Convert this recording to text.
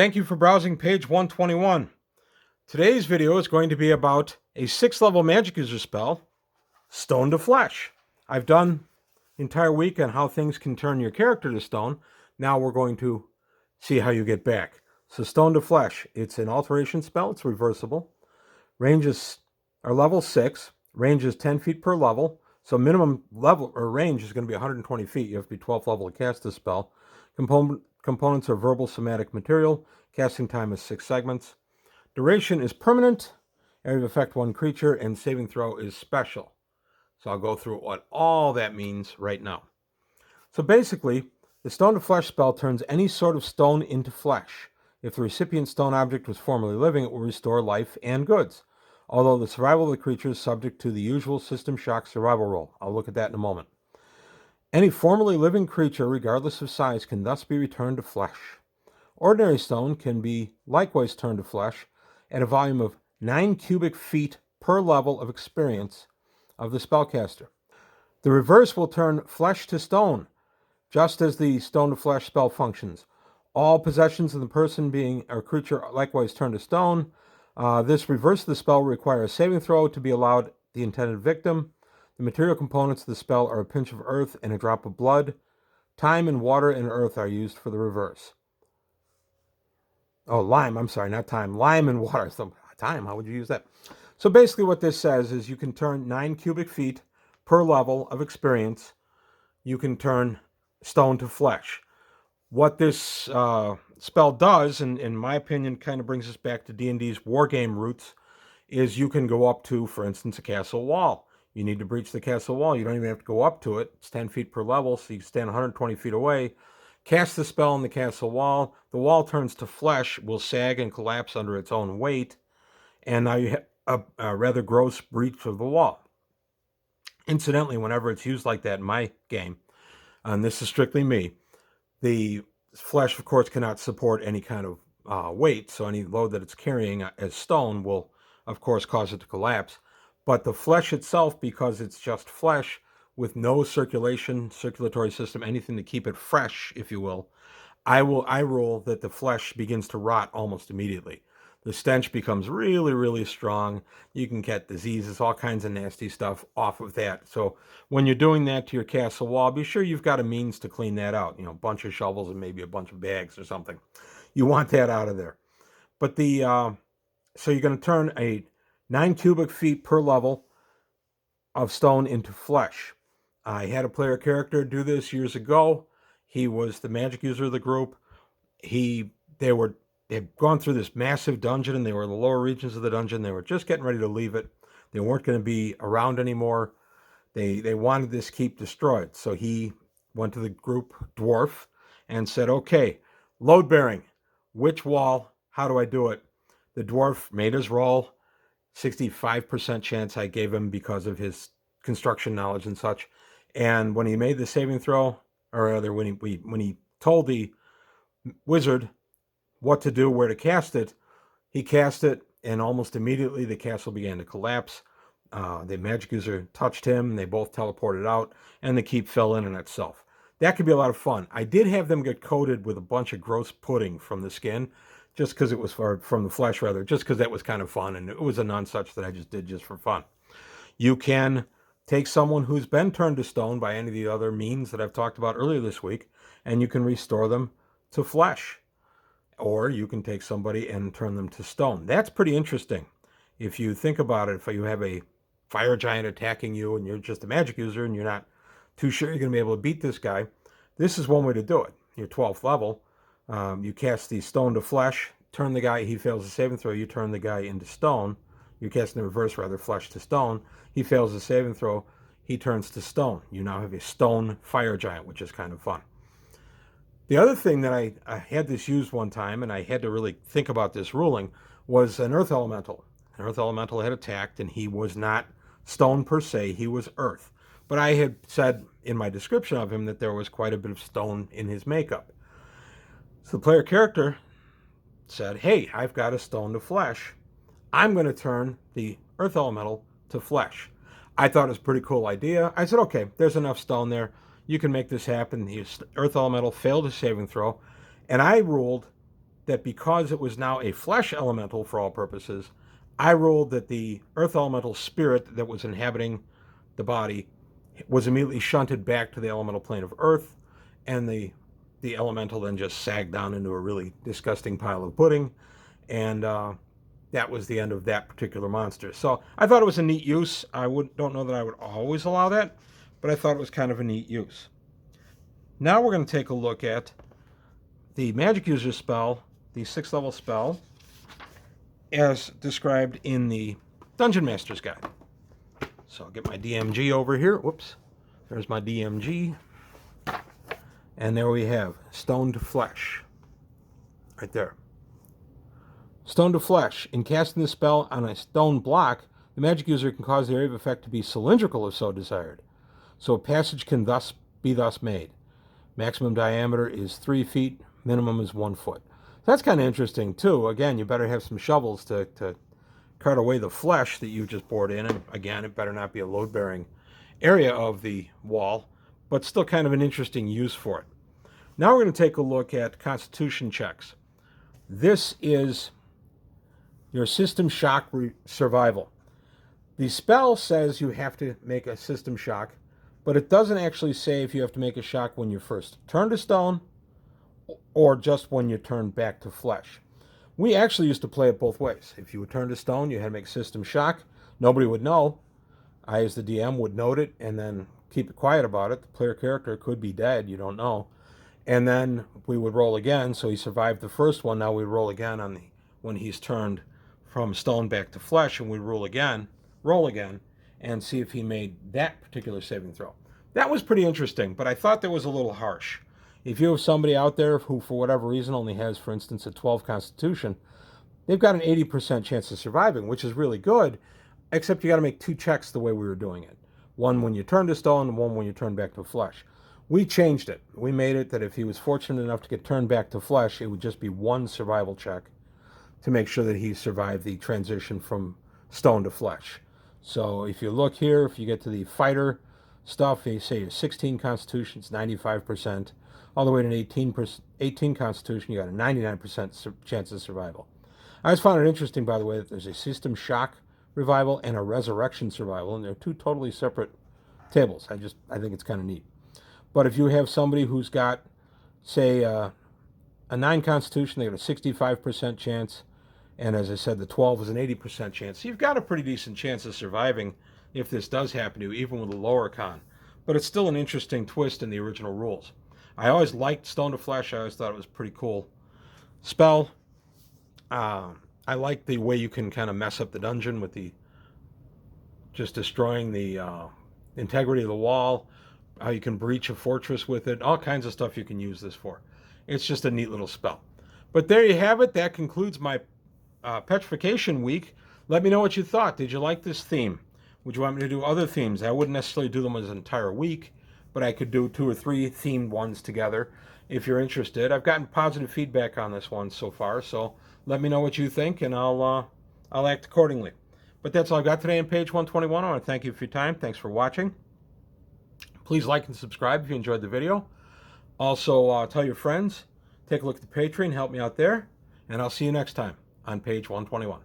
Thank you for browsing page 121. Today's video is going to be about a 6th level magic user spell, Stone to Flesh. I've done the entire week on how things can turn your character to stone. Now we're going to see how you get back. So Stone to Flesh, it's an alteration spell, it's reversible. Ranges are level 6, range is 10 feet per level. So minimum level or range is going to be 120 feet. You have to be 12th level to cast this spell. Components are verbal somatic material. Casting time is 6 segments. Duration is permanent. Area of effect 1 creature, and saving throw is special. So I'll go through what all that means right now. So basically, the Stone to Flesh spell turns any sort of stone into flesh. If the recipient stone object was formerly living, it will restore life and goods. Although the survival of the creature is subject to the usual system shock survival roll. I'll look at that in a moment. Any formerly living creature, regardless of size, can thus be returned to flesh. Ordinary stone can be likewise turned to flesh at a volume of 9 cubic feet per level of experience of the spellcaster. The reverse will turn flesh to stone, just as the Stone to Flesh spell functions. All possessions of the person being or creature likewise turn to stone. This reverse of the spell will require a saving throw to be allowed the intended victim. The material components of the spell are a pinch of earth and a drop of blood. Time and water and earth are used for the reverse. Oh, lime. I'm sorry, not time. Lime and water. So, time, how would you use that? So basically what this says is you can turn 9 cubic feet per level of experience. You can turn stone to flesh. What this spell does, and in my opinion kind of brings us back to D&D's wargame roots, is you can go up to, for instance, a castle wall. You need to breach the castle wall. You don't even have to go up to it. It's 10 feet per level, so you can stand 120 feet away. Cast the spell on the castle wall. The wall turns to flesh, will sag and collapse under its own weight, and now you have a rather gross breach of the wall. Incidentally, whenever it's used like that in my game, and this is strictly me, the flesh, of course, cannot support any kind of weight, so any load that it's carrying as stone will, of course, cause it to collapse. But the flesh itself, because it's just flesh with no circulatory system, anything to keep it fresh, if you will, I rule that the flesh begins to rot almost immediately. The stench becomes really, really strong. You can get diseases, all kinds of nasty stuff off of that. So when you're doing that to your castle wall, be sure you've got a means to clean that out. You know, a bunch of shovels and maybe a bunch of bags or something. You want that out of there. But so you're going to turn a 9 cubic feet per level of stone into flesh. I had a player character do this years ago. He was the magic user of the group. They'd gone through this massive dungeon, and they were in the lower regions of the dungeon. They were just getting ready to leave it. They weren't going to be around anymore. They wanted this keep destroyed. So he went to the group dwarf and said, okay, load bearing, which wall? How do I do it? The dwarf made his roll. 65% chance I gave him because of his construction knowledge and such. And when he made the saving throw, or rather when he told the wizard what to do, where to cast it, he cast it, and almost immediately the castle began to collapse. The magic user touched him, and they both teleported out, and the keep fell in on itself. That could be a lot of fun. I did have them get coated with a bunch of gross pudding from the skin, just because it was from the flesh, rather, just because that was kind of fun, and it was a nonsuch that I just did just for fun. You can take someone who's been turned to stone by any of the other means that I've talked about earlier this week, and you can restore them to flesh. Or you can take somebody and turn them to stone. That's pretty interesting. If you think about it, if you have a fire giant attacking you and you're just a magic user and you're not too sure you're going to be able to beat this guy, this is one way to do it. You're 12th level. You cast the stone to flesh, turn the guy, he fails the saving throw, you turn the guy into stone. You're casting the reverse, rather, flesh to stone. He fails the saving throw, he turns to stone. You now have a stone fire giant, which is kind of fun. The other thing that I had this used one time, and I had to really think about this ruling, was an earth elemental. An earth elemental had attacked, and he was not stone per se, he was earth. But I had said in my description of him that there was quite a bit of stone in his makeup. So the player character said, hey, I've got a stone to flesh. I'm going to turn the earth elemental to flesh. I thought it was a pretty cool idea. I said, okay, there's enough stone there. You can make this happen. The earth elemental failed his saving throw, and I ruled that because it was now a flesh elemental for all purposes, I ruled that the earth elemental spirit that was inhabiting the body was immediately shunted back to the elemental plane of earth, and the elemental then just sagged down into a really disgusting pile of pudding, and that was the end of that particular monster. So I thought it was a neat use. Don't know that I would always allow that, but I thought it was kind of a neat use. Now we're going to take a look at the magic user spell, the 6th level spell, as described in the Dungeon Master's Guide. So I'll get my DMG over here. Whoops. There's my DMG. And there we have Stone to Flesh. Right there. Stone to Flesh. In casting the spell on a stone block, the magic user can cause the area of effect to be cylindrical if so desired. So a passage can thus be made. Maximum diameter is 3 feet. Minimum is 1 foot. So that's kind of interesting too. Again, you better have some shovels to cart away the flesh that you just bored in. And again, it better not be a load-bearing area of the wall, but still kind of an interesting use for it. Now we're going to take a look at Constitution checks. This is your system shock survival. The spell says you have to make a system shock, but it doesn't actually say if you have to make a shock when you first turn to stone or just when you turn back to flesh. We actually used to play it both ways. If you would turn to stone, you had to make system shock. Nobody would know. I, as the DM, would note it and then keep it quiet about it. The player character could be dead. You don't know. And then we would roll again. So he survived the first one. Now we roll again on when he's turned from stone back to flesh, and we roll again, and see if he made that particular saving throw. That was pretty interesting, but I thought that was a little harsh. If you have somebody out there who, for whatever reason, only has, for instance, a 12 Constitution, they've got an 80% chance of surviving, which is really good, except you got to make 2 checks the way we were doing it. One when you turn to stone and one when you turn back to flesh. We changed it. We made it that if he was fortunate enough to get turned back to flesh, it would just be 1 survival check to make sure that he survived the transition from stone to flesh. So if you look here, if you get to the fighter stuff, you say your 16 Constitution, it's 95%. All the way to an 18 Constitution, you got a 99% chance of survival. I always found it interesting, by the way, that there's a system shock revival and a resurrection survival, and they're 2 totally separate tables. I think it's kind of neat. But if you have somebody who's got, say, a 9 Constitution, they got a 65% chance, and as I said, the 12 is an 80% chance. So you've got a pretty decent chance of surviving if this does happen to you, even with a lower con. But it's still an interesting twist in the original rules. I always liked Stone to Flesh. I always thought it was a pretty cool spell. I like the way you can kind of mess up the dungeon with just destroying the integrity of the wall, how you can breach a fortress with it, all kinds of stuff you can use this for. It's just a neat little spell. But there you have it. That concludes my Petrification week. Let me know what you thought. Did you like this theme? Would you want me to do other themes? I wouldn't necessarily do them as an entire week, but I could do 2 or 3 themed ones together if you're interested. I've gotten positive feedback on this one so far, so let me know what you think, and I'll act accordingly. But that's all I've got today on page 121. I want to thank you for your time. Thanks for watching. Please like and subscribe if you enjoyed the video. Also, tell your friends. Take a look at the Patreon. Help me out there. And I'll see you next time on page 121.